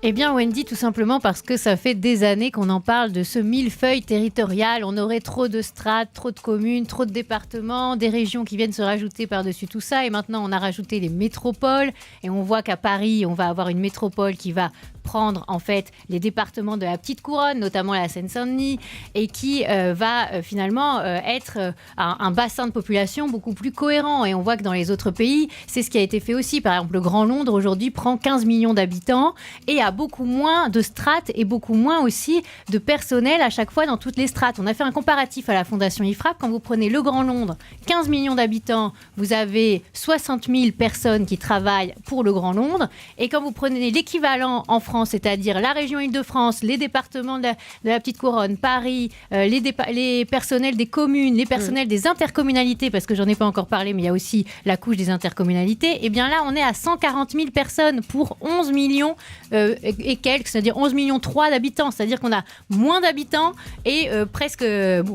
Eh bien Wendy, tout simplement parce que ça fait des années qu'on en parle de ce millefeuille territorial. On aurait trop de strates, trop de communes, trop de départements, des régions qui viennent se rajouter par-dessus tout ça. Et maintenant, on a rajouté les métropoles. Et on voit qu'à Paris, on va avoir une métropole qui va prendre en fait les départements de la petite couronne, notamment la Seine-Saint-Denis, et qui va finalement être un bassin de population beaucoup plus cohérent. Et on voit que dans les autres pays, c'est ce qui a été fait aussi. Par exemple, le Grand Londres aujourd'hui prend 15 millions d'habitants et a beaucoup moins de strates et beaucoup moins aussi de personnel à chaque fois dans toutes les strates. On a fait un comparatif à la Fondation IFRAP. Quand vous prenez le Grand Londres, 15 millions d'habitants, vous avez 60 000 personnes qui travaillent pour le Grand Londres. Et quand vous prenez l'équivalent en France, c'est-à-dire la région Île-de-France, les départements de la Petite Couronne, Paris, les personnels des communes, les personnels des intercommunalités, parce que j'en ai pas encore parlé, mais il y a aussi la couche des intercommunalités, et bien là, on est à 140 000 personnes pour 11 millions et quelques, c'est-à-dire 11 millions 3 d'habitants, c'est-à-dire qu'on a moins d'habitants et presque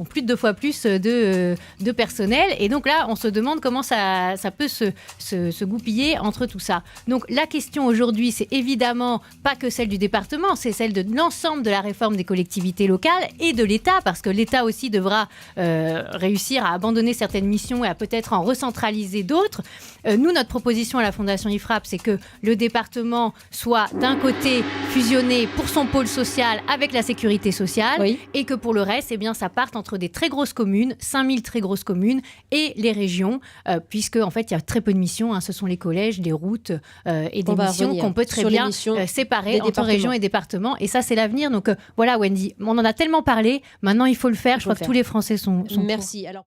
plus de 2 fois plus de personnel. Et donc là, on se demande comment ça peut se goupiller entre tout ça. Donc la question aujourd'hui, c'est évidemment pas que celle du département, c'est celle de l'ensemble de la réforme des collectivités locales et de l'État, parce que l'État aussi devra réussir à abandonner certaines missions et à peut-être en recentraliser d'autres. Nous, notre proposition à la Fondation IFRAP, c'est que le département soit d'un côté fusionné pour son pôle social avec la sécurité sociale, oui, et que pour le reste, eh bien, ça parte entre des très grosses communes, 5000 très grosses communes, et les régions, puisque en fait, il y a très peu de missions, ce sont les collèges, les routes et des missions qu'on peut très bien séparer entre régions et départements. Et ça, c'est l'avenir. Donc voilà, Wendy, on en a tellement parlé. Maintenant, il faut le faire. Je crois que tous les Français sont Merci. Alors...